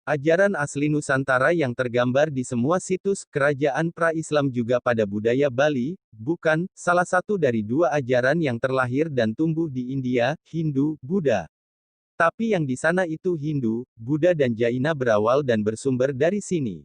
Ajaran asli Nusantara yang tergambar di semua situs kerajaan pra-Islam juga pada budaya Bali, bukan salah satu dari dua ajaran yang terlahir dan tumbuh di India, Hindu, Buddha. Tapi yang di sana itu Hindu, Buddha dan Jaina berawal dan bersumber dari sini.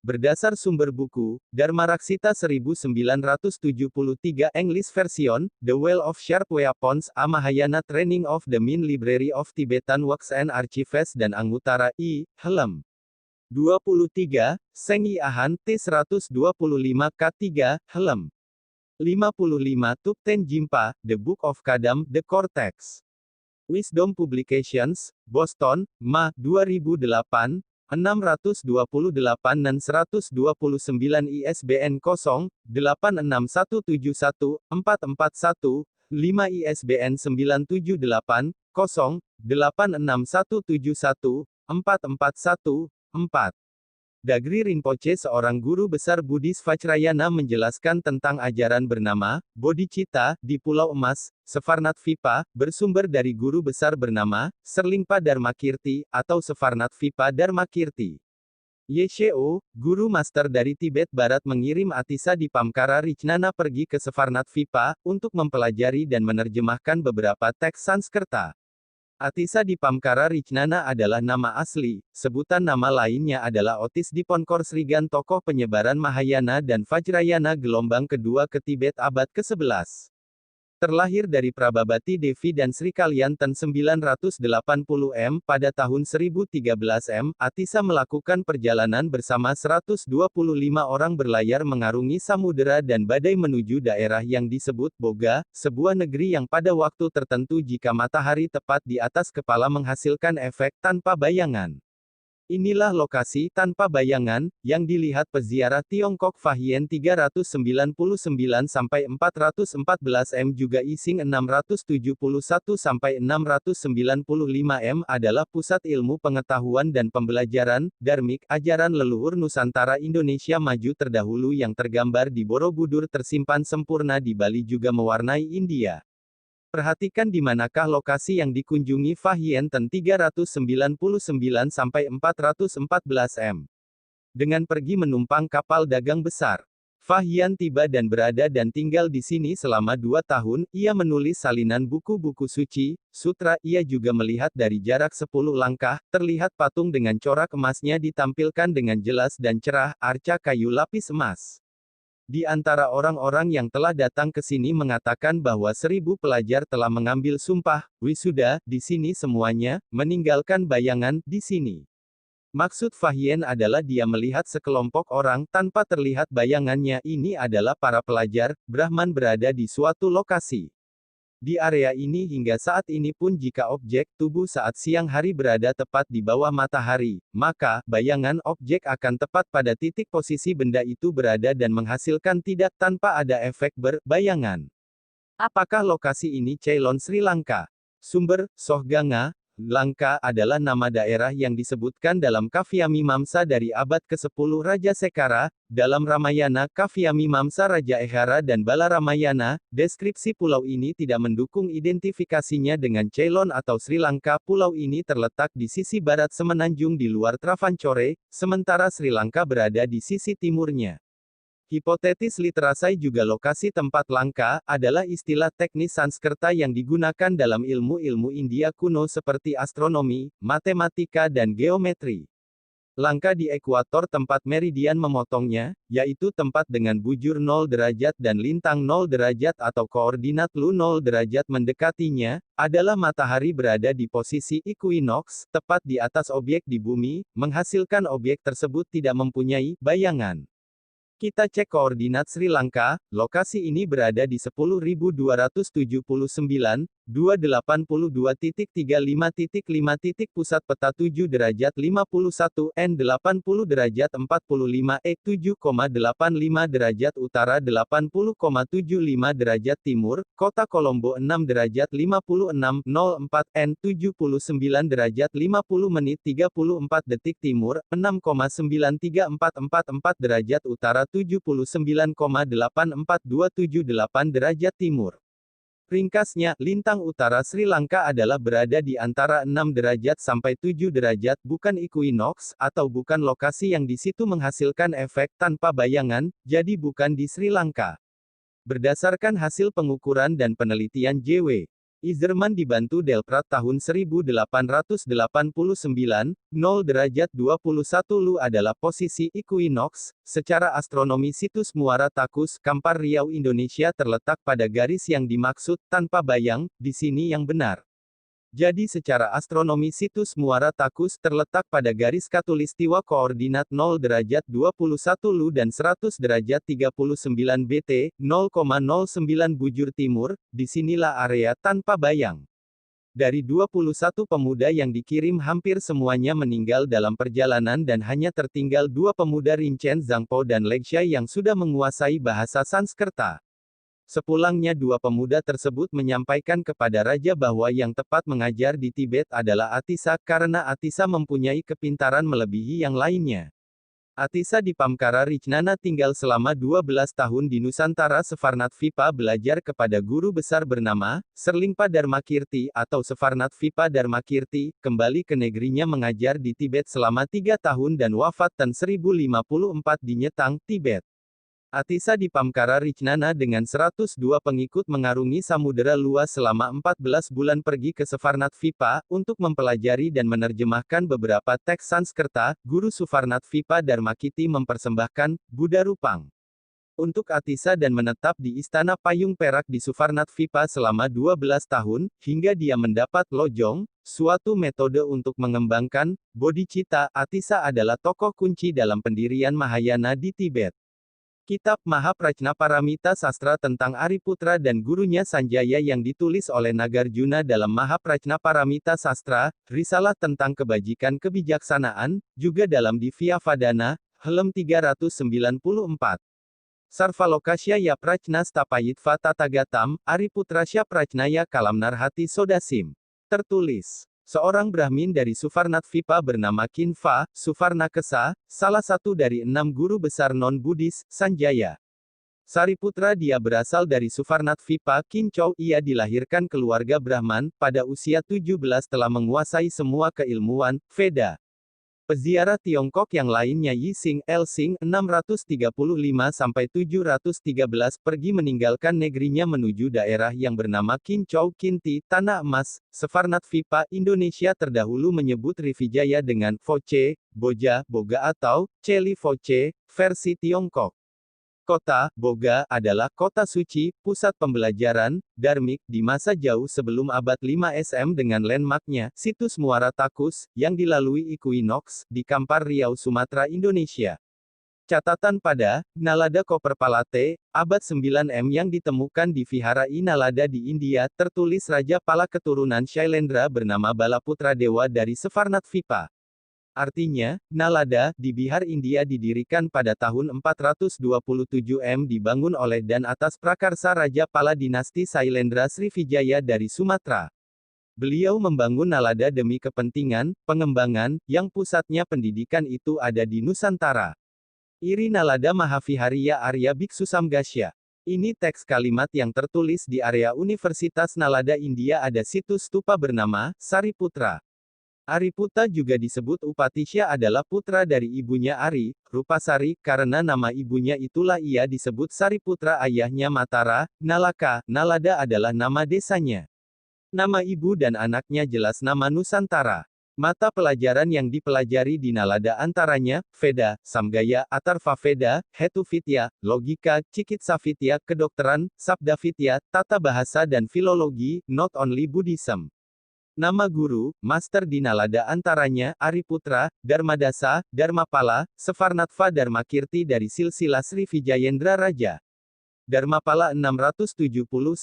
Berdasar sumber buku, Dharmaraksita 1973 English version, The Well of Sharp Weapons, A Mahayana Training of the Main Library of Tibetan Works and Archives dan Anguttara I, Helm. 23, Seng I Ahan, T125 K3, Helm. 55 Tupten Jimpa, The Book of Kadam, The Core Text. Wisdom Publications, Boston, Ma, 2008, 628 dan 129 ISBN 0-86171-441, 5 ISBN 978 0-86171-441, 4. Dagri Rinpoche, seorang guru besar Buddhis Vajrayana, menjelaskan tentang ajaran bernama Bodhicitta di Pulau Emas, Svarnatvipa, bersumber dari guru besar bernama Serlingpa Dharmakirti atau Svarnatvipa Dharmakirti. Yeshe-o, guru master dari Tibet Barat, mengirim Atisa di Pamkara Ricnana pergi ke Svarnatvipa untuk mempelajari dan menerjemahkan beberapa teks Sanskerta. Atisa di Pamkara Ricnana adalah nama asli, sebutan nama lainnya adalah Otis Diponkor Srigan, tokoh penyebaran Mahayana dan Vajrayana gelombang kedua ke Tibet abad ke-11. Terlahir dari Prababati Devi dan Sri Kalyanten 980 m pada tahun 1013 m, Atisa melakukan perjalanan bersama 125 orang berlayar mengarungi samudera dan badai menuju daerah yang disebut Boga, sebuah negeri yang pada waktu tertentu jika matahari tepat di atas kepala menghasilkan efek tanpa bayangan. Inilah lokasi tanpa bayangan yang dilihat peziarah Tiongkok Fahien 399-414 m, juga Ising 671-695 m, adalah pusat ilmu pengetahuan dan pembelajaran dharmik, ajaran leluhur Nusantara Indonesia maju terdahulu yang tergambar di Borobudur tersimpan sempurna di Bali juga mewarnai India. Perhatikan di manakah lokasi yang dikunjungi Fahien-ten 399-414 m. Dengan pergi menumpang kapal dagang besar, Fahien tiba dan berada dan tinggal di sini selama 2 tahun. Ia menulis salinan buku-buku suci, sutra. Ia juga melihat dari jarak 10 langkah, terlihat patung dengan corak emasnya ditampilkan dengan jelas dan cerah, arca kayu lapis emas. Di antara orang-orang yang telah datang ke sini mengatakan bahwa 1000 pelajar telah mengambil sumpah wisuda di sini semuanya, meninggalkan bayangan di sini. Maksud Fahien adalah dia melihat sekelompok orang tanpa terlihat bayangannya. Ini adalah para pelajar Brahman berada di suatu lokasi. Di area ini hingga saat ini pun jika objek tubuh saat siang hari berada tepat di bawah matahari, maka bayangan objek akan tepat pada titik posisi benda itu berada dan menghasilkan tidak tanpa ada efek berbayangan. Apakah lokasi ini Ceylon, Sri Lanka? Sumber, Sohganga, Langka adalah nama daerah yang disebutkan dalam Kavyamimamsa dari abad ke-10 Raja Sekara, dalam Ramayana Kavyamimamsa Raja Ehara dan Bala Ramayana. Deskripsi pulau ini tidak mendukung identifikasinya dengan Ceylon atau Sri Lanka. Pulau ini terletak di sisi barat semenanjung di luar Travancore, sementara Sri Lanka berada di sisi timurnya. Hipotetis literasai juga lokasi tempat Langka, adalah istilah teknis Sanskerta yang digunakan dalam ilmu-ilmu India kuno seperti astronomi, matematika dan geometri. Langka di ekuator tempat meridian memotongnya, yaitu tempat dengan bujur 0 derajat dan lintang 0 derajat atau koordinat Lu 0 derajat mendekatinya, adalah matahari berada di posisi equinox, tepat di atas objek di bumi, menghasilkan objek tersebut tidak mempunyai bayangan. Kita cek koordinat Sri Lanka, lokasi ini berada di 10.279, 282.35.5. Pusat peta 7 derajat 51, N 80 derajat 45, E 7,85 derajat utara 80,75 derajat timur, Kota Kolombo 6 derajat 56, 04, N 79 derajat 50 menit 34 detik timur, 6,93444 derajat utara 79,84278 derajat timur. Ringkasnya, lintang utara Sri Lanka adalah berada di antara 6 derajat sampai 7 derajat, bukan equinox, atau bukan lokasi yang di situ menghasilkan efek tanpa bayangan, jadi bukan di Sri Lanka. Berdasarkan hasil pengukuran dan penelitian J.W. Izerman dibantu Delprat tahun 1889, 0 derajat 21 Lu adalah posisi equinox. Secara astronomi situs Muara Takus, Kampar Riau Indonesia terletak pada garis yang dimaksud, tanpa bayang, di sini yang benar. Jadi secara astronomi situs Muara Takus terletak pada garis khatulistiwa koordinat 0 derajat 21 Lu dan 100 derajat 39 BT, 0,09 bujur timur, disinilah area tanpa bayang. Dari 21 pemuda yang dikirim hampir semuanya meninggal dalam perjalanan dan hanya tertinggal 2 pemuda Rinchen Zangpo dan Legshai yang sudah menguasai bahasa Sanskerta. Sepulangnya 2 pemuda tersebut menyampaikan kepada raja bahwa yang tepat mengajar di Tibet adalah Atisa, karena Atisa mempunyai kepintaran melebihi yang lainnya. Atisa di Pamkara Ricnana tinggal selama 12 tahun di Nusantara. Sefarnat Vipa belajar kepada guru besar bernama Serlingpa Dharmakirti atau Sefarnat Vipa Dharmakirti, kembali ke negerinya mengajar di Tibet selama 3 tahun dan wafat tahun 1054 di Nyetang, Tibet. Atisa di Pamkara Ricnana dengan 102 pengikut mengarungi samudera luas selama 14 bulan pergi ke Sefarnat Vipa, untuk mempelajari dan menerjemahkan beberapa teks Sanskerta. Guru Sufarnat Vipa Dharmakirti mempersembahkan Buddha Rupang untuk Atisa dan menetap di Istana Payung Perak di Sufarnat Vipa selama 12 tahun, hingga dia mendapat Lojong, suatu metode untuk mengembangkan bodhicitta. Atisa adalah tokoh kunci dalam pendirian Mahayana di Tibet. Kitab Mahaprajnaparamita Sastra tentang Ariputra dan gurunya Sanjaya yang ditulis oleh Nagarjuna dalam Mahaprajnaparamita Sastra, risalah tentang kebajikan kebijaksanaan, juga dalam Divyavadana, helm 394. Sarvalokasya ya prajna stapayitva tatagatam, Ariputrasya prajnaya kalamnarhati sodasim. Tertulis. Seorang Brahmin dari Sufarnat Vipa bernama Kinva, Sufarnakesa, salah satu dari 6 guru besar non-Buddhis, Sanjaya. Sariputra dia berasal dari Sufarnat Vipa, Kincau. Ia dilahirkan keluarga Brahman, pada usia 17 telah menguasai semua keilmuan, Veda. Peziarah Tiongkok yang lainnya Yixing, Elsing, 635-713 pergi meninggalkan negerinya menuju daerah yang bernama Kincau, Kinti, Tanah Emas. Sefarnat Vipa, Indonesia terdahulu menyebut Rivijaya dengan Foce, Boja, Boga atau Celi Foce, versi Tiongkok. Kota Boga adalah kota suci, pusat pembelajaran dharmik di masa jauh sebelum abad 5 SM dengan landmarknya situs Muara Takus yang dilalui equinox di Kampar Riau, Sumatera, Indonesia. Catatan pada Nalada Koper Palate, abad 9 M yang ditemukan di Vihara I Nalada di India, tertulis Raja Pala keturunan Shailendra bernama Balaputra Dewa dari Sefarnat Vipa. Artinya, Nalada, di Bihar India didirikan pada tahun 427 M dibangun oleh dan atas prakarsa Raja Pala dinasti Sailendra Srivijaya dari Sumatera. Beliau membangun Nalada demi kepentingan pengembangan, yang pusatnya pendidikan itu ada di Nusantara. Iri Nalada Mahavihariya Arya Biksu Samgasya. Ini teks kalimat yang tertulis di area Universitas Nalada India. Ada situs stupa bernama Sariputra. Ariputa juga disebut Upatisya adalah putra dari ibunya Ari, Rupasari, karena nama ibunya itulah ia disebut Sariputra. Ayahnya Matara, Nalaka, Nalada adalah nama desanya. Nama ibu dan anaknya jelas nama Nusantara. Mata pelajaran yang dipelajari di Nalada antaranya, Veda, Samgaya, Atharva Veda, Hetuvitya, Logika, Cikitsavitya, Kedokteran, Sabdavitya, Tata Bahasa dan Filologi, not only Buddhism. Nama guru, master di Nalada antaranya, Ariputra, Dharmadasa, Dharmapala, Sefarnatva Dharmakirti dari silsilah Srivijayendra Raja. Dharmapala 670-580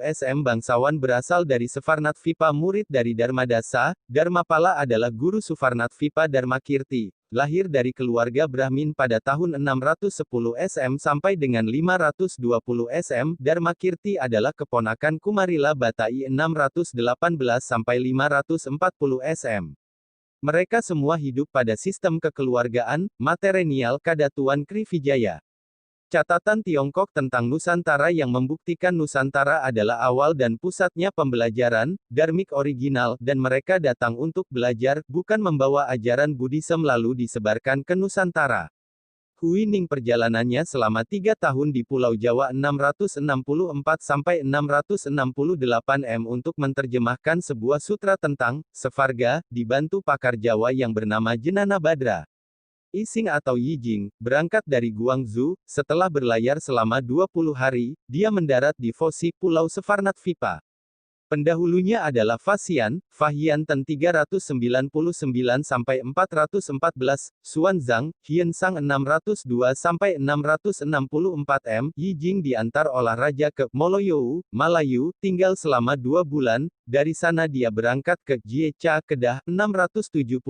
SM bangsawan berasal dari Sefarnat Vipa, murid dari Dharmadasa. Dharmapala adalah guru Sufarnat Vipa Dharmakirti, lahir dari keluarga Brahmin pada tahun 610 SM sampai dengan 520 SM. Dharmakirti adalah keponakan Kumarila Batai 618-540 SM. Mereka semua hidup pada sistem kekeluargaan, materenial Kadatuan Srivijaya. Catatan Tiongkok tentang Nusantara yang membuktikan Nusantara adalah awal dan pusatnya pembelajaran, dharmik original, dan mereka datang untuk belajar, bukan membawa ajaran Buddhisme lalu disebarkan ke Nusantara. Hui Ning perjalanannya selama 3 tahun di Pulau Jawa 664–668 m untuk menerjemahkan sebuah sutra tentang Sevarga, dibantu pakar Jawa yang bernama Jenana Badra. Ising atau Yijing, berangkat dari Guangzhou, setelah berlayar selama 20 hari, dia mendarat di Fosi, Pulau Sevarnatvipa. Pendahulunya adalah Fasian, Fahyanten 399–414, Xuanzang, Hiensang 602–664 m, Yijing diantar olahraga ke Moloyo, Malayu, tinggal selama 2 bulan, dari sana dia berangkat ke Jiecha Kedah 671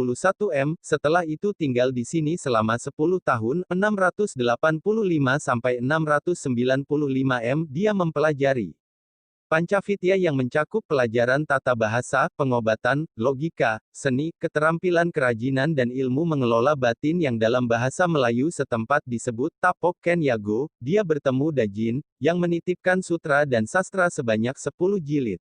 m, setelah itu tinggal di sini selama 10 tahun 685–695 m, dia mempelajari Pancavitya yang mencakup pelajaran tata bahasa, pengobatan, logika, seni, keterampilan kerajinan dan ilmu mengelola batin yang dalam bahasa Melayu setempat disebut Tapok Ken Yago. Dia bertemu Dajin, yang menitipkan sutra dan sastra sebanyak 10 jilid.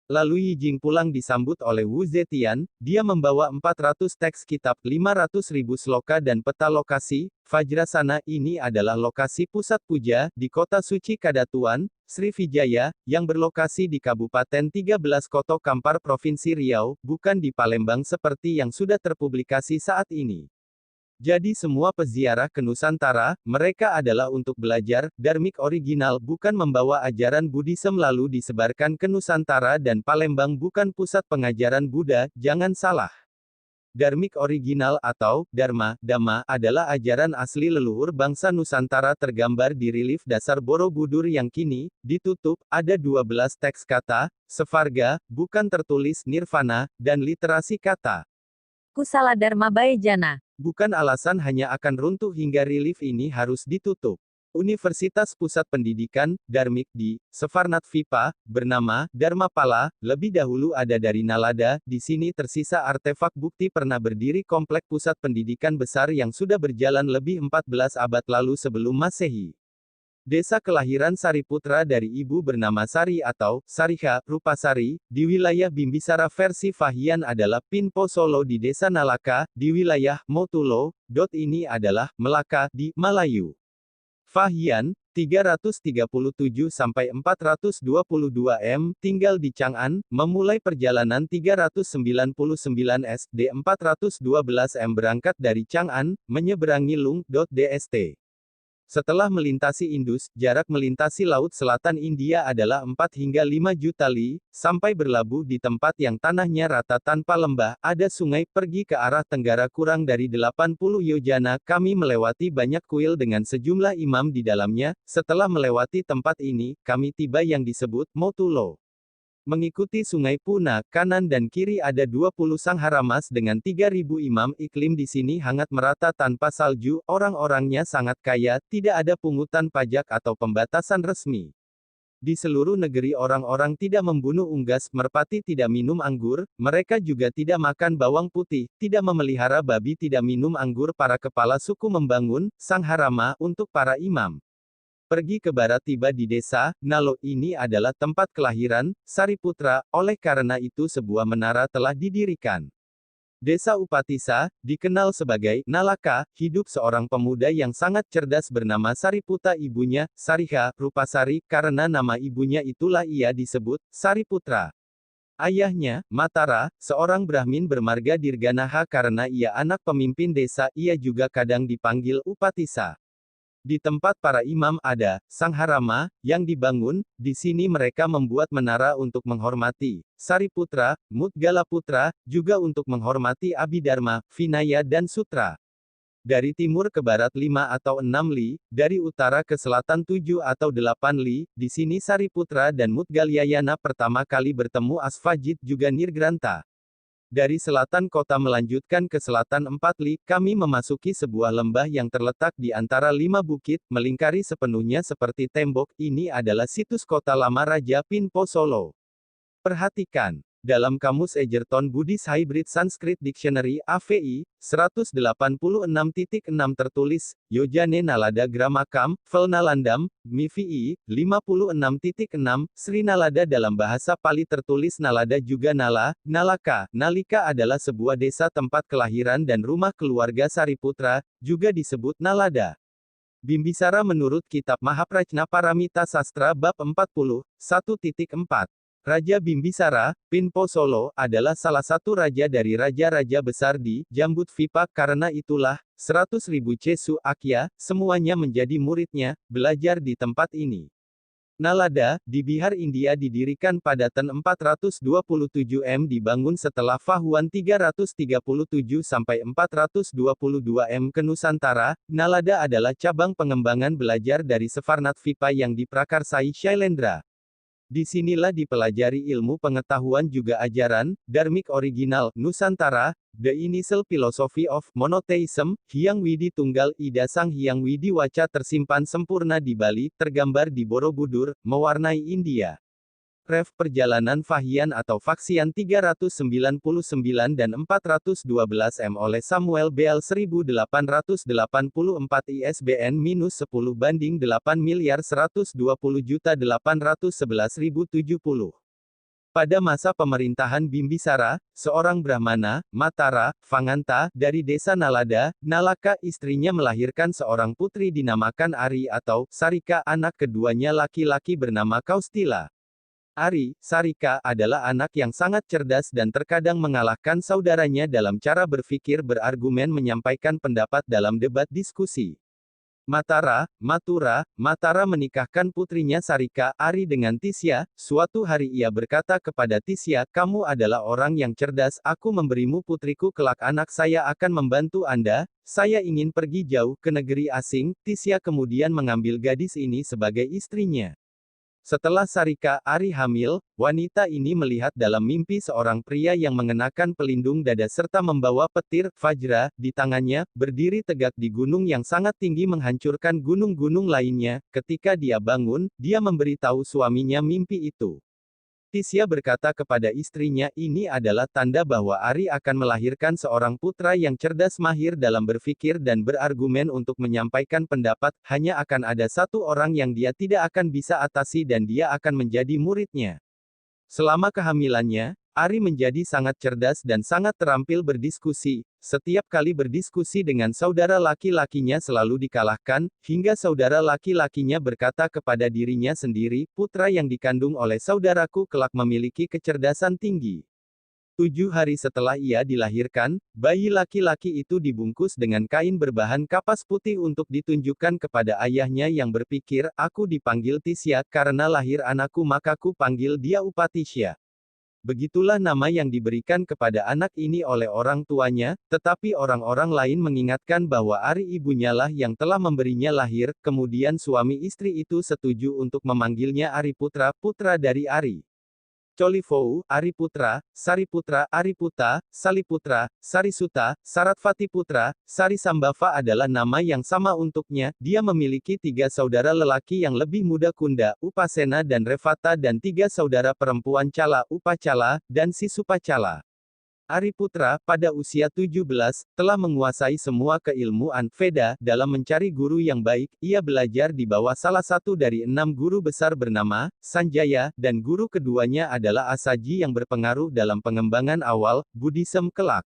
Lalu Yijing pulang disambut oleh Wu Zetian, dia membawa 400 teks kitab, 500.000 sloka dan peta lokasi. Vajrasana ini adalah lokasi pusat puja, di kota suci Kadatuan, Srivijaya, yang berlokasi di Kabupaten 13 Koto Kampar Provinsi Riau, bukan di Palembang seperti yang sudah terpublikasi saat ini. Jadi semua peziarah ke Nusantara, mereka adalah untuk belajar, dharmik original, bukan membawa ajaran Buddhisme lalu disebarkan ke Nusantara dan Palembang bukan pusat pengajaran Buddha, jangan salah. Dharmik original atau Dharma, Dhamma adalah ajaran asli leluhur bangsa Nusantara tergambar di relief dasar Borobudur yang kini ditutup. Ada 12 teks kata, Sevarga, bukan tertulis Nirvana, dan literasi kata Kusala Dharma Baejana. Bukan alasan hanya akan runtuh hingga relief ini harus ditutup. Universitas Pusat Pendidikan, Dharmik di Sevarnatvipa, bernama Dharmapala, lebih dahulu ada dari Nalada. Di sini tersisa artefak bukti pernah berdiri komplek pusat pendidikan besar yang sudah berjalan lebih 14 abad lalu sebelum Masehi. Desa kelahiran Sariputra dari ibu bernama Sari atau Sariha, Rupasari, di wilayah Bimbisara versi Fahyan adalah Pinpo Solo di desa Nalaka, di wilayah Motulo. Ini adalah Melaka, di Malayu. Fahyan, 337–422 m, tinggal di Chang'an, memulai perjalanan 399 SD 412 m berangkat dari Chang'an, menyeberangi Lung. Dst. Setelah melintasi Indus, jarak melintasi Laut Selatan India adalah 4 hingga 5 juta li, sampai berlabuh di tempat yang tanahnya rata tanpa lembah, ada sungai, pergi ke arah tenggara kurang dari 80 yojana, kami melewati banyak kuil dengan sejumlah imam di dalamnya. Setelah melewati tempat ini, kami tiba yang disebut Motulo. Mengikuti sungai Puna, kanan dan kiri ada 20 sangharamas dengan 3.000 imam. Iklim di sini hangat merata tanpa salju, orang-orangnya sangat kaya, tidak ada pungutan pajak atau pembatasan resmi. Di seluruh negeri orang-orang tidak membunuh unggas, merpati tidak minum anggur, mereka juga tidak makan bawang putih, tidak memelihara babi, tidak minum anggur. Para kepala suku membangun sangharama untuk para imam. Pergi ke barat tiba di desa Nalo, ini adalah tempat kelahiran Sariputra, oleh karena itu sebuah menara telah didirikan. Desa Upatisa, dikenal sebagai Nalaka, hidup seorang pemuda yang sangat cerdas bernama Sariputa, ibunya, Sariha, Rupasari, karena nama ibunya itulah ia disebut Sariputra. Ayahnya, Matara, seorang Brahmin bermarga Dirganaha karena ia anak pemimpin desa, ia juga kadang dipanggil Upatisa. Di tempat para imam ada sangharama yang dibangun. Di sini mereka membuat menara untuk menghormati Sariputra, Mudgalaputra, juga untuk menghormati Abhidharma, Vinaya dan Sutra. Dari timur ke barat 5 atau 6 li, dari utara ke selatan 7 atau 8 li, di sini Sariputra dan Mudgalyayana pertama kali bertemu. Asvajit juga Nirgranta. Dari selatan kota melanjutkan ke selatan 4 li, kami memasuki sebuah lembah yang terletak di antara 5 bukit, melingkari sepenuhnya seperti tembok. Ini adalah situs kota lama Raja Pinpo Solo. Perhatikan, Dalam Kamus Egerton Buddhist Hybrid Sanskrit Dictionary (AVI) 186.6 tertulis, Yojane Nalada Gramakam, Vel Nalandam, MIVI 56.6, Sri Nalada dalam bahasa Pali tertulis Nalada juga Nala, Nalaka. Nalika adalah sebuah desa tempat kelahiran dan rumah keluarga Sariputra, juga disebut Nalada. Bimbisara menurut kitab Mahaprajna Paramita Sastra bab 40, 1.4. Raja Bimbisara, Pinpo Solo, adalah salah satu raja dari raja-raja besar di Jambudvipa. Karena itulah, 100.000 Cesu Akya, semuanya menjadi muridnya, belajar di tempat ini. Nalada, di Bihar India didirikan pada tahun 427 M dibangun setelah Fahuan 337–422 M ke Nusantara. Nalada adalah cabang pengembangan belajar dari Svarnatvipa yang diprakarsai Shailendra. Disinilah dipelajari ilmu pengetahuan juga ajaran, Dharmik original, Nusantara, The Initial Philosophy of Monotheism, Hyang Widi Tunggal Ida Sang Hyang Widi Waca tersimpan sempurna di Bali, tergambar di Borobudur, mewarnai India. Ref perjalanan Fahian atau Faksian 399 dan 412 M oleh Samuel Beal 1884 ISBN-10,120.811.070. Pada masa pemerintahan Bimbisara, seorang Brahmana, Matara, Fanganta, dari desa Nalada, Nalaka, istrinya melahirkan seorang putri dinamakan Ari atau Sarika, anak keduanya laki-laki bernama Kaustila. Ari, Sarika, adalah anak yang sangat cerdas dan terkadang mengalahkan saudaranya dalam cara berpikir berargumen menyampaikan pendapat dalam debat diskusi. Matara menikahkan putrinya Sarika, Ari dengan Tisya. Suatu hari ia berkata kepada Tisya, "Kamu adalah orang yang cerdas, aku memberimu putriku kelak anak saya akan membantu Anda, saya ingin pergi jauh ke negeri asing." Tisya kemudian mengambil gadis ini sebagai istrinya. Setelah Sarika, Ari hamil, wanita ini melihat dalam mimpi seorang pria yang mengenakan pelindung dada serta membawa petir, Vajra, di tangannya, berdiri tegak di gunung yang sangat tinggi menghancurkan gunung-gunung lainnya. Ketika dia bangun, dia memberitahu suaminya mimpi itu. Tisya berkata kepada istrinya, ini adalah tanda bahwa Ari akan melahirkan seorang putra yang cerdas mahir dalam berpikir dan berargumen untuk menyampaikan pendapat, hanya akan ada satu orang yang dia tidak akan bisa atasi dan dia akan menjadi muridnya. Selama kehamilannya, Ari menjadi sangat cerdas dan sangat terampil berdiskusi. Setiap kali berdiskusi dengan saudara laki-lakinya selalu dikalahkan, hingga saudara laki-lakinya berkata kepada dirinya sendiri, putra yang dikandung oleh saudaraku kelak memiliki kecerdasan tinggi. 7 hari setelah ia dilahirkan, bayi laki-laki itu dibungkus dengan kain berbahan kapas putih untuk ditunjukkan kepada ayahnya yang berpikir, aku dipanggil Tisya, karena lahir anakku maka ku panggil dia Upatisya. Begitulah nama yang diberikan kepada anak ini oleh orang tuanya, tetapi orang-orang lain mengingatkan bahwa Ari ibunya lah yang telah memberinya lahir, kemudian suami istri itu setuju untuk memanggilnya Ariputra, putra dari Ari. Colivou, Ariputra, Sariputra, Ariputa, Saliputra, Sarisuta, Saratvattiputra, Sarisambhava adalah nama yang sama untuknya. Dia memiliki 3 saudara lelaki yang lebih muda Kunda, Upasena dan Revata dan 3 saudara perempuan Cala, Upacala, dan Sisupacala. Ariputra, pada usia 17, telah menguasai semua keilmuan Veda. Dalam mencari guru yang baik, ia belajar di bawah salah satu dari 6 guru besar bernama Sanjaya, dan guru keduanya adalah Asaji yang berpengaruh dalam pengembangan awal Buddhism kelak.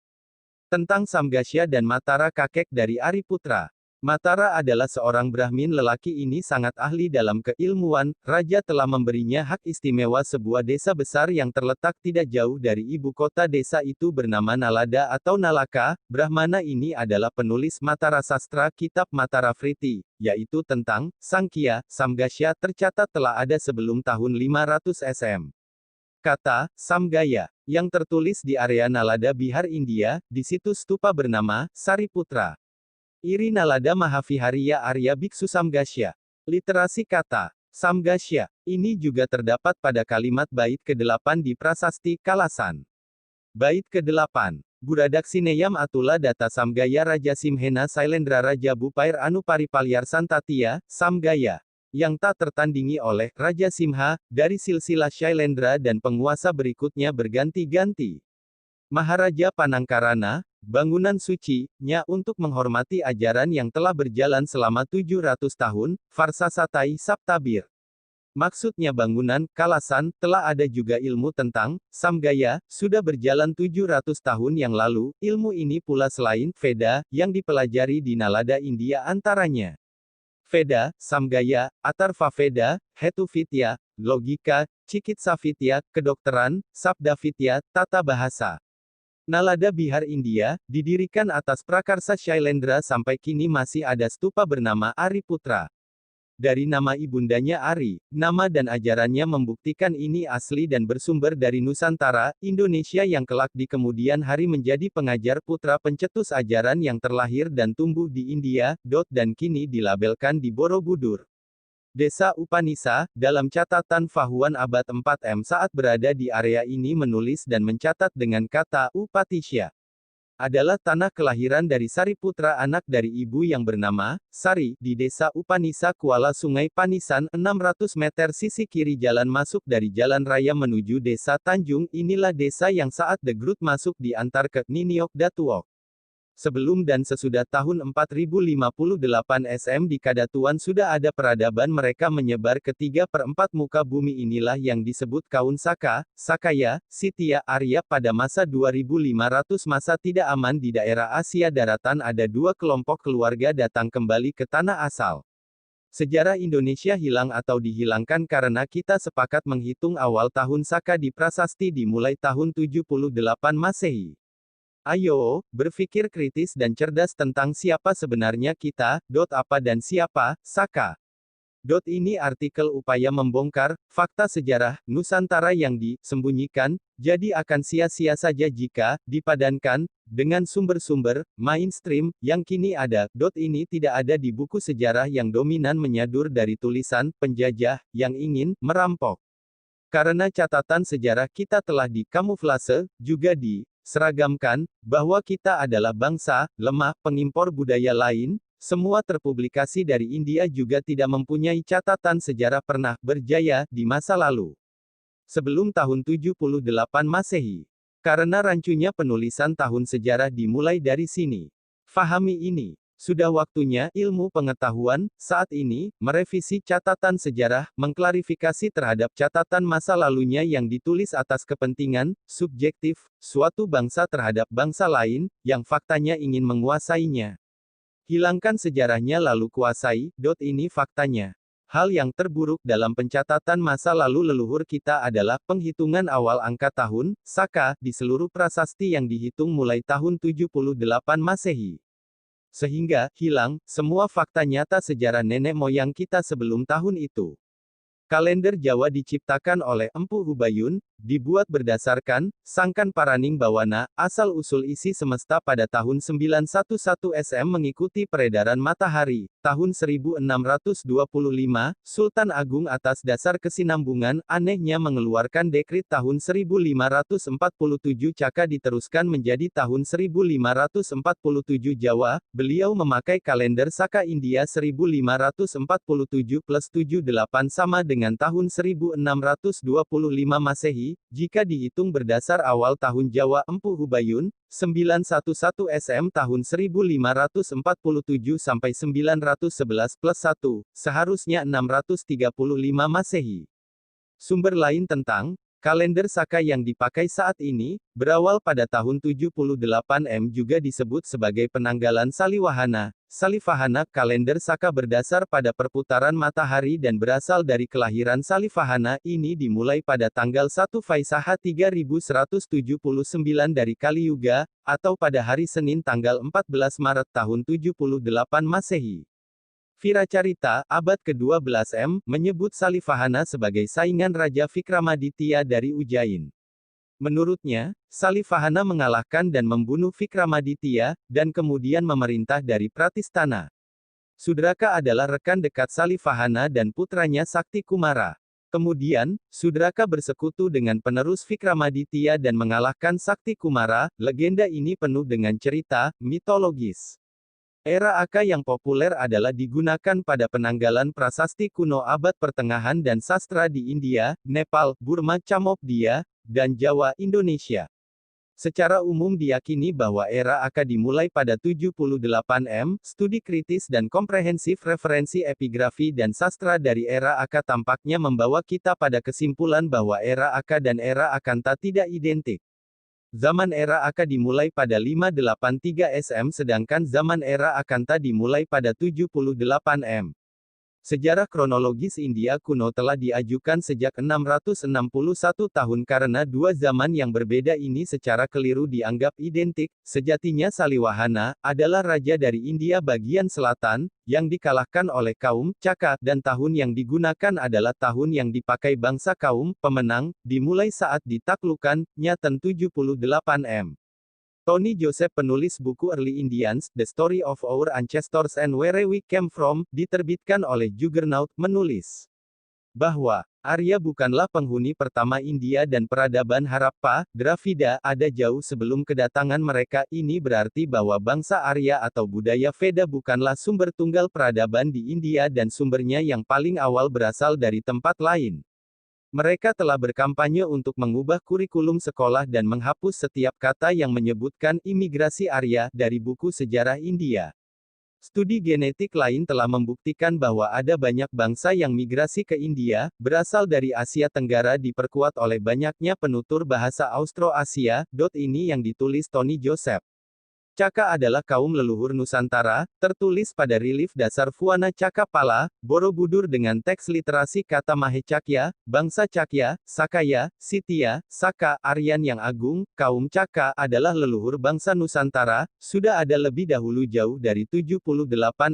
Tentang Samgasya dan Matara kakek dari Ariputra. Matara adalah seorang Brahmin lelaki ini sangat ahli dalam keilmuan. Raja telah memberinya hak istimewa sebuah desa besar yang terletak tidak jauh dari ibu kota. Desa itu bernama Nalada atau Nalaka. Brahmana ini adalah penulis Matara Sastra, kitab Matara Vritti, yaitu tentang Sangkhya. Samgasya tercatat telah ada sebelum tahun 500 SM. Kata Samgaya yang tertulis di area Nalada Bihar India, di situs stupa bernama Sariputra. Iri Nalada Mahavihariya Arya Biksu Samgasya. Literasi kata Samgasya ini juga terdapat pada kalimat bait ke-8 di Prasasti Kalasan. Bait ke-8. Buradaksineyam Atula Data Samgaya Raja Simhena Sailendra Raja Bupair Anu Paripalyar Santatia, Samgaya. yang tak tertandingi oleh Raja Simha, dari silsilah Shailendra dan penguasa berikutnya berganti-ganti. Maharaja Panangkarana, bangunan suci-nya untuk menghormati ajaran yang telah berjalan selama 700 tahun, Varsasatai Saptabir. Maksudnya bangunan, Kalasan, telah ada juga ilmu tentang, Samgaya, sudah berjalan 700 tahun yang lalu, ilmu ini pula selain, Veda, yang dipelajari di Nalanda India antaranya. Veda, Samgaya, Atharvaveda, Hetuvitya, Logika, Cikitsavitya, Kedokteran, Sabdavitya, Tata Bahasa. Nalanda Bihar India, didirikan atas prakarsa Shailendra sampai kini masih ada stupa bernama Ariputra. Dari nama ibundanya Ari, nama dan ajarannya membuktikan ini asli dan bersumber dari Nusantara, Indonesia yang kelak di kemudian hari menjadi pengajar putra pencetus ajaran yang terlahir dan tumbuh di India, dan kini dilabelkan di Borobudur. Desa Upanisa, dalam catatan Fahuan abad 4 saat berada di area ini menulis dan mencatat dengan kata Upatisya. Adalah tanah kelahiran dari Sariputra anak dari ibu yang bernama Sari, di desa Upanisa Kuala Sungai Panisan, 600 meter sisi kiri jalan masuk dari jalan raya menuju desa Tanjung. Inilah desa yang saat The Groot masuk diantar ke Niniok Datuok. Sebelum dan sesudah tahun 4058 SM di Kadatuan sudah ada peradaban mereka menyebar ke 3/4 muka bumi inilah yang disebut Kaun Saka, Sakaya, Sitya, Arya pada masa 2500 masa tidak aman di daerah Asia Daratan ada dua kelompok keluarga datang kembali ke tanah asal. Sejarah Indonesia hilang atau dihilangkan karena kita sepakat menghitung awal tahun Saka di prasasti dimulai tahun 78 Masehi. Ayo, berpikir kritis dan cerdas tentang siapa sebenarnya kita, apa dan siapa, Saka. Ini artikel upaya membongkar, fakta sejarah, Nusantara yang disembunyikan, jadi akan sia-sia saja jika, dipadankan, dengan sumber-sumber, mainstream, yang kini ada. Ini tidak ada di buku sejarah yang dominan menyadur dari tulisan, penjajah, yang ingin, merampok. Karena catatan sejarah kita telah dikamuflase, juga seragamkan, bahwa kita adalah bangsa, lemah, pengimpor budaya lain, semua terpublikasi dari India juga tidak mempunyai catatan sejarah pernah berjaya di masa lalu. Sebelum tahun 78 Masehi. Karena rancunya penulisan tahun sejarah dimulai dari sini. Fahami ini. Sudah waktunya ilmu pengetahuan, saat ini, merevisi catatan sejarah, mengklarifikasi terhadap catatan masa lalunya yang ditulis atas kepentingan, subjektif, suatu bangsa terhadap bangsa lain, yang faktanya ingin menguasainya. Hilangkan sejarahnya lalu kuasai, ini faktanya. Hal yang terburuk dalam pencatatan masa lalu leluhur kita adalah penghitungan awal angka tahun, Saka, di seluruh prasasti yang dihitung mulai tahun 78 Masehi. Sehingga, hilang, semua fakta nyata sejarah nenek moyang kita sebelum tahun itu. Kalender Jawa diciptakan oleh Empu Hubayun, dibuat berdasarkan, Sangkan Paraning Bawana, asal-usul isi semesta pada tahun 911 SM mengikuti peredaran matahari, tahun 1625, Sultan Agung atas dasar kesinambungan, anehnya mengeluarkan dekrit tahun 1547 Caka diteruskan menjadi tahun 1547 Jawa, beliau memakai kalender Saka India 1547 plus 78 sama dengan tahun 1625 Masehi, jika dihitung berdasar awal tahun Jawa Empu Hubayun, 911 SM tahun 1547 sampai 911 plus 1, seharusnya 635 Masehi. Sumber lain tentang kalender Saka yang dipakai saat ini, berawal pada tahun 78 juga disebut sebagai penanggalan Saliwahana. Salivahana, kalender Saka berdasar pada perputaran matahari dan berasal dari kelahiran Salivahana, ini dimulai pada tanggal 1 Vaisaha 3179 dari Kali Yuga, atau pada hari Senin tanggal 14 Maret tahun 78 Masehi. Viracarita, abad ke-12 menyebut Salivahana sebagai saingan Raja Vikramaditya dari Ujjain. Menurutnya, Salivahana mengalahkan dan membunuh Vikramaditya, dan kemudian memerintah dari Pratistana. Sudraka adalah rekan dekat Salivahana dan putranya Sakti Kumara. Kemudian, Sudraka bersekutu dengan penerus Vikramaditya dan mengalahkan Sakti Kumara. Legenda ini penuh dengan cerita mitologis. Era Aka yang populer adalah digunakan pada penanggalan prasasti kuno abad pertengahan dan sastra di India, Nepal, Burma, Cambodia, dan Jawa, Indonesia. Secara umum diyakini bahwa era Aka dimulai pada 78 M. Studi kritis dan komprehensif referensi epigrafi dan sastra dari era Aka tampaknya membawa kita pada kesimpulan bahwa era Aka dan era Akanta tidak identik. Zaman era Aka dimulai pada 583 SM sedangkan zaman era Akanta dimulai pada 78 M. Sejarah kronologis India kuno telah diajukan sejak 661 tahun karena dua zaman yang berbeda ini secara keliru dianggap identik. Sejatinya Saliwahana adalah raja dari India bagian selatan, yang dikalahkan oleh kaum Caka, dan tahun yang digunakan adalah tahun yang dipakai bangsa kaum pemenang, dimulai saat ditaklukan, Nyaten 78 M. Tony Joseph penulis buku Early Indians, The Story of Our Ancestors and Where We Came From, diterbitkan oleh Juggernaut, menulis bahwa Arya bukanlah penghuni pertama India dan peradaban Harappa, Dravida, ada jauh sebelum kedatangan mereka. Ini berarti bahwa bangsa Arya atau budaya Veda bukanlah sumber tunggal peradaban di India dan sumbernya yang paling awal berasal dari tempat lain. Mereka telah berkampanye untuk mengubah kurikulum sekolah dan menghapus setiap kata yang menyebutkan imigrasi Arya dari buku sejarah India. Studi genetik lain telah membuktikan bahwa ada banyak bangsa yang migrasi ke India, berasal dari Asia Tenggara diperkuat oleh banyaknya penutur bahasa Austroasia. Ini yang ditulis Tony Joseph. Caka adalah kaum leluhur Nusantara, tertulis pada relief dasar Fuana Cakapala, Borobudur dengan teks literasi kata Mahecakya, bangsa Cakya, Sakaya, Sitya, Saka, Aryan yang agung. Kaum Caka adalah leluhur bangsa Nusantara, sudah ada lebih dahulu jauh dari 78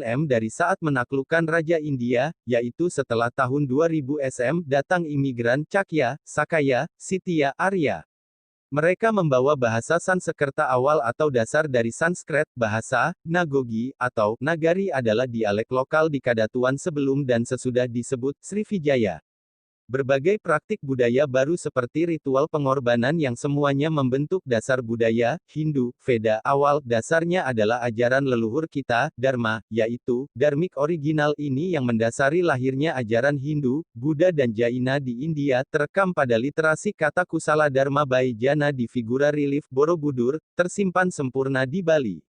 M dari saat menaklukkan Raja India, yaitu setelah tahun 2000 SM datang imigran Cakya, Sakaya, Sitya, Arya. Mereka membawa bahasa Sanskerta awal atau dasar dari Sanskrit. Bahasa Nagogi atau Nagari adalah dialek lokal di Kadatuan sebelum dan sesudah disebut Srivijaya. Berbagai praktik budaya baru seperti ritual pengorbanan yang semuanya membentuk dasar budaya Hindu, Veda awal, dasarnya adalah ajaran leluhur kita, Dharma, yaitu, Dharmik original ini yang mendasari lahirnya ajaran Hindu, Buddha dan Jaina di India, terekam pada literasi kata Kusala Dharma Baijana di figura relief Borobudur, tersimpan sempurna di Bali.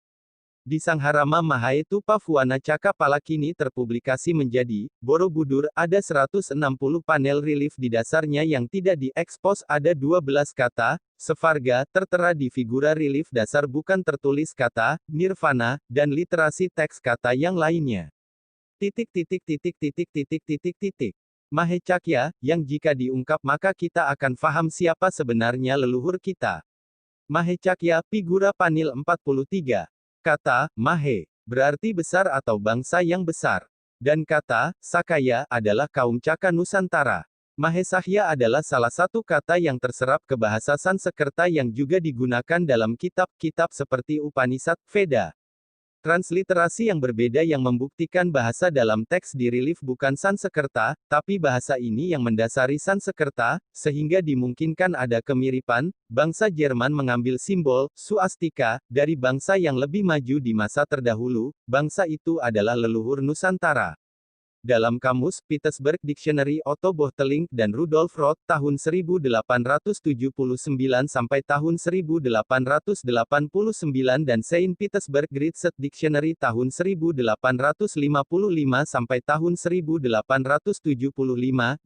Di Sangharama Mahaetupa Fuana Cakapala kini terpublikasi menjadi Borobudur, ada 160 panel relief di dasarnya yang tidak diekspos, ada 12 kata, Sevarga, tertera di figura relief dasar bukan tertulis kata, Nirvana, dan literasi teks kata yang lainnya. Mahecakya, yang jika diungkap maka kita akan faham siapa sebenarnya leluhur kita. Mahecakya, figura panel 43. Kata, Mahe, berarti besar atau bangsa yang besar. Dan kata, Sakaya, adalah kaum Caka Nusantara. Mahesahya adalah salah satu kata yang terserap ke bahasa Sanskerta yang juga digunakan dalam kitab-kitab seperti Upanishad, Veda. Transliterasi yang berbeda yang membuktikan bahasa dalam teks di relief bukan Sanskerta, tapi bahasa ini yang mendasari Sanskerta, sehingga dimungkinkan ada kemiripan. Bangsa Jerman mengambil simbol swastika dari bangsa yang lebih maju di masa terdahulu. Bangsa itu adalah leluhur Nusantara. Dalam kamus Petersburg Dictionary Otto Boehtelink dan Rudolf Roth tahun 1879 sampai tahun 1889 dan Saint Petersburg Great Set Dictionary tahun 1855 sampai tahun 1875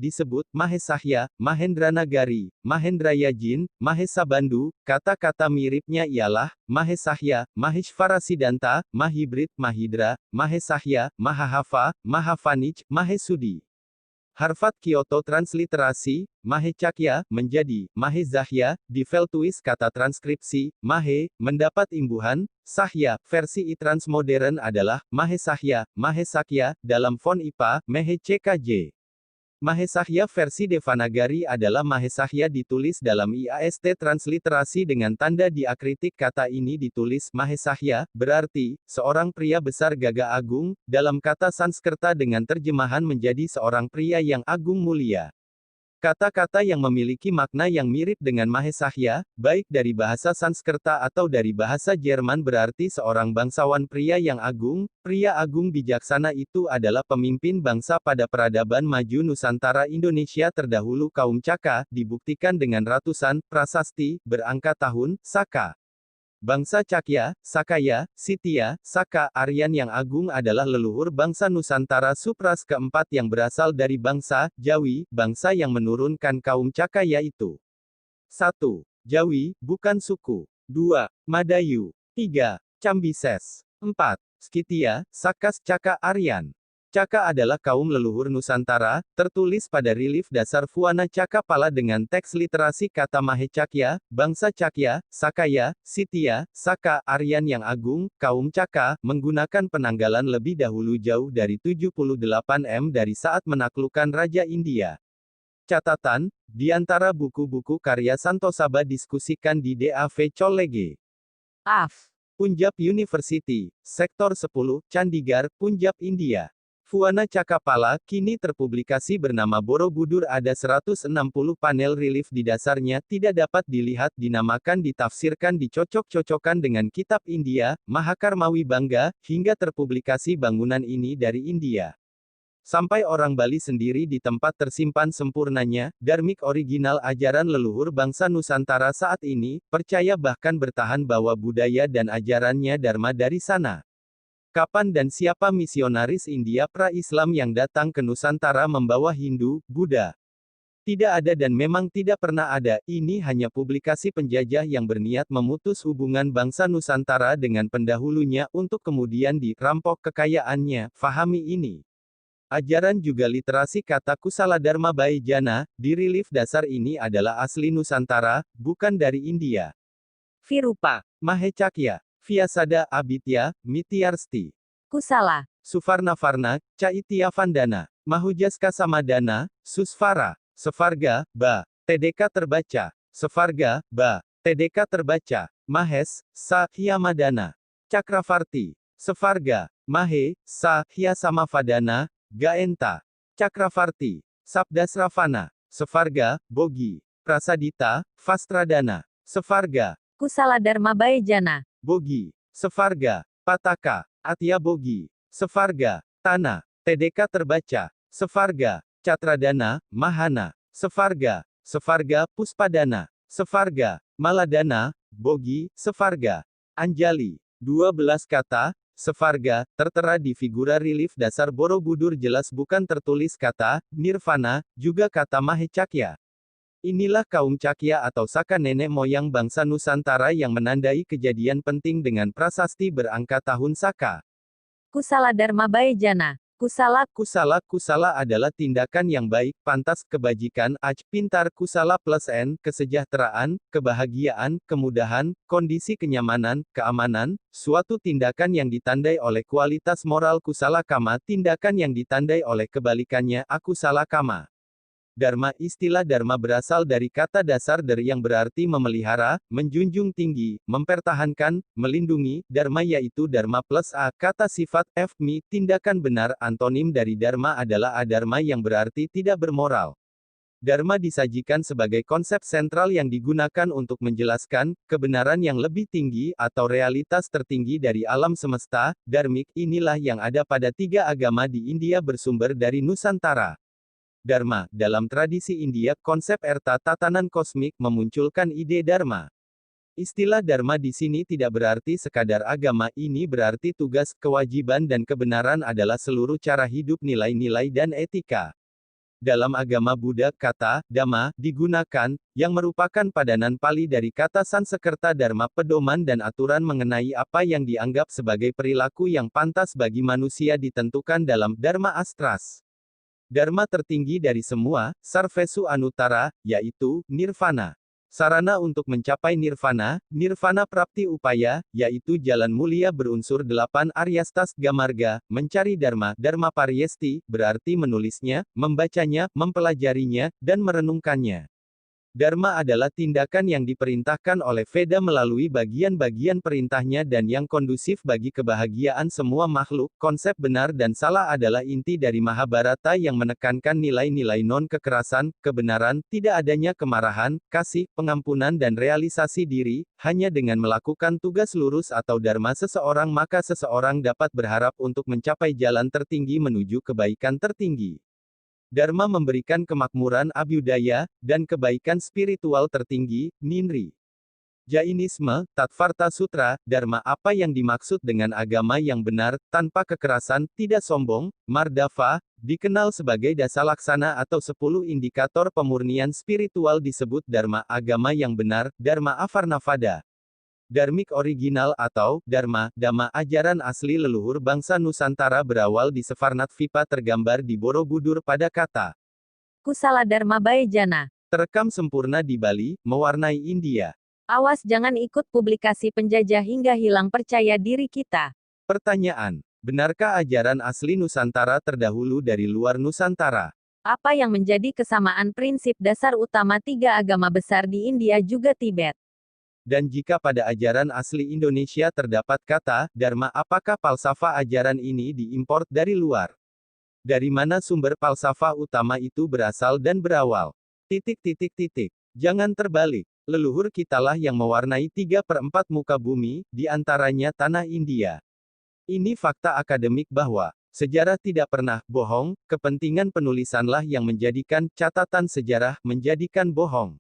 disebut Mahesahya, Mahendranagari, Mahendrayajin, Mahesabandu. Kata-kata miripnya ialah Mahesahya, Maheshvarasiddhanta, Mahibrit, Mahidra, Mahesahya, Mahahava, Mahavanich, Mahesudi. Harvard Kyoto transliterasi, Mahecakya, menjadi, Mahezahya, di Veltuis kata transkripsi, Mahe, mendapat imbuhan, Sahya, versi i-transmodern adalah, Mahesahya, Mahesakya, dalam font IPA, Mehe-CKJ. Mahesahya versi Devanagari adalah Mahesahya ditulis dalam IAST transliterasi dengan tanda diakritik. Kata ini ditulis Mahesahya, berarti, seorang pria besar gagah agung, dalam kata Sanskerta dengan terjemahan menjadi seorang pria yang agung mulia. Kata-kata yang memiliki makna yang mirip dengan Mahesahya, baik dari bahasa Sanskerta atau dari bahasa Jerman berarti seorang bangsawan pria yang agung. Pria agung bijaksana itu adalah pemimpin bangsa pada peradaban maju Nusantara Indonesia terdahulu kaum Caka, dibuktikan dengan ratusan prasasti berangka tahun Saka. Bangsa Cakya, Sakaya, Sitya, Saka, Aryan yang agung adalah leluhur bangsa Nusantara Supras keempat yang berasal dari bangsa Jawi, bangsa yang menurunkan kaum Caka yaitu 1. Jawi, bukan suku. 2. Madayu. 3. Cambises. 4. Skitya, Sakas Caka Aryan. Caka adalah kaum leluhur Nusantara, tertulis pada relief dasar Fuana Cakapala dengan teks literasi kata Mahecakya, bangsa Cakya, Sakaya, Sitya, Saka, Aryan yang agung, kaum Caka, menggunakan penanggalan lebih dahulu jauh dari 78 M dari saat menaklukkan Raja India. Catatan, di antara buku-buku karya Santosaba diskusikan di DAV College. AF. Punjab University, Sektor 10, Chandigarh, Punjab, India. Fuana Cakapala, kini terpublikasi bernama Borobudur ada 160 panel relief di dasarnya tidak dapat dilihat dinamakan ditafsirkan dicocok-cocokkan dengan kitab India, Mahakarmawi Bangga, hingga terpublikasi bangunan ini dari India. Sampai orang Bali sendiri di tempat tersimpan sempurnanya, dharmik original ajaran leluhur bangsa Nusantara saat ini, percaya bahkan bertahan bahwa budaya dan ajarannya Dharma dari sana. Kapan dan siapa misionaris India pra-Islam yang datang ke Nusantara membawa Hindu, Buddha? Tidak ada dan memang tidak pernah ada, ini hanya publikasi penjajah yang berniat memutus hubungan bangsa Nusantara dengan pendahulunya untuk kemudian dirampok kekayaannya, fahami ini. Ajaran juga literasi kata Kusala Dharma Baejana, di relief dasar ini adalah asli Nusantara, bukan dari India. Virupa. Mahecakya. Vyasada, Abhitya, Mityarsti. Kusala. Suvarnavarna, Caitya Vandana. Mahujaska Samadana, Susvara. Sevarga, Ba. TDK terbaca. Sevarga, Ba. TDK terbaca. Mahes, Sa, Hyamadana. Cakravarti. Sevarga, Mahe, Sa, Hyasamavadana, Gaenta. Cakravarti. Sabdasravana. Sevarga, Bogi. Prasadita, Vastradana. Sevarga. Kusala Dharma Baejana. Bogi. Sevarga. Pataka. Atya Bogi. Sevarga. Tana. TDK terbaca. Sevarga. Catradana, Mahana. Sevarga. Sevarga, Puspadana. Sevarga. Maladana, Bogi, Sevarga. Anjali. 12 kata, Sevarga, tertera di figura relief dasar Borobudur jelas bukan tertulis kata, Nirvana, juga kata Mahecakya. Inilah kaum Cakya atau Saka nenek moyang bangsa Nusantara yang menandai kejadian penting dengan prasasti berangka tahun Saka. Kusala Dharma Baejana. Kusala adalah tindakan yang baik, pantas, kebajikan, pintar, kusala plus n, kesejahteraan, kebahagiaan, kemudahan, kondisi kenyamanan, keamanan, suatu tindakan yang ditandai oleh kualitas moral kusala kama, tindakan yang ditandai oleh kebalikannya, akusala kama. Dharma, istilah Dharma berasal dari kata dasar dari yang berarti memelihara, menjunjung tinggi, mempertahankan, melindungi. Dharma yaitu Dharma plus a, kata sifat, fmi, tindakan benar. Antonim dari Dharma adalah adharma yang berarti tidak bermoral. Dharma disajikan sebagai konsep sentral yang digunakan untuk menjelaskan kebenaran yang lebih tinggi atau realitas tertinggi dari alam semesta. Dharmik, inilah yang ada pada 3 agama di India bersumber dari Nusantara. Dharma, dalam tradisi India, konsep erta tatanan kosmik memunculkan ide Dharma. Istilah Dharma di sini tidak berarti sekadar agama, ini berarti tugas, kewajiban dan kebenaran adalah seluruh cara hidup, nilai-nilai dan etika. Dalam agama Buddha, kata Dhamma digunakan, yang merupakan padanan Pali dari kata Sanskerta Dharma, pedoman dan aturan mengenai apa yang dianggap sebagai perilaku yang pantas bagi manusia ditentukan dalam Dharma Astras. Dharma tertinggi dari semua, Sarvesu Anutara, yaitu Nirvana. Sarana untuk mencapai Nirvana, Nirvana Prapti Upaya, yaitu jalan mulia berunsur 8 Aryastas Gamarga, mencari Dharma, Dharma Paryesti, berarti menulisnya, membacanya, mempelajarinya, dan merenungkannya. Dharma adalah tindakan yang diperintahkan oleh Veda melalui bagian-bagian perintahnya dan yang kondusif bagi kebahagiaan semua makhluk. Konsep benar dan salah adalah inti dari Mahabharata yang menekankan nilai-nilai non-kekerasan, kebenaran, tidak adanya kemarahan, kasih, pengampunan dan realisasi diri. Hanya dengan melakukan tugas lurus atau dharma seseorang maka seseorang dapat berharap untuk mencapai jalan tertinggi menuju kebaikan tertinggi. Dharma memberikan kemakmuran abhyudaya, dan kebaikan spiritual tertinggi, Ninri. Jainisme, Tattvarta Sutra, Dharma apa yang dimaksud dengan agama yang benar, tanpa kekerasan, tidak sombong, Mardava, dikenal sebagai dasalaksana atau 10 indikator pemurnian spiritual disebut Dharma agama yang benar, Dharma Avarnavada. Dharmik original atau Dharma, Dhamma ajaran asli leluhur bangsa Nusantara berawal di Savarnatvipa tergambar di Borobudur pada kata Kusala Dharma Baejana. terekam sempurna di Bali, mewarnai India. Awas jangan ikut publikasi penjajah hingga hilang percaya diri kita. Pertanyaan, benarkah ajaran asli Nusantara terdahulu dari luar Nusantara? Apa yang menjadi kesamaan prinsip dasar utama 3 agama besar di India juga Tibet? Dan jika pada ajaran asli Indonesia terdapat kata Dharma, apakah falsafah ajaran ini diimpor dari luar? Dari mana sumber falsafah utama itu berasal dan berawal? Jangan terbalik. Leluhur kitalah yang mewarnai 3/4 muka bumi, di antaranya tanah India. Ini fakta akademik bahwa sejarah tidak pernah bohong, kepentingan penulisanlah yang menjadikan catatan sejarah menjadikan bohong.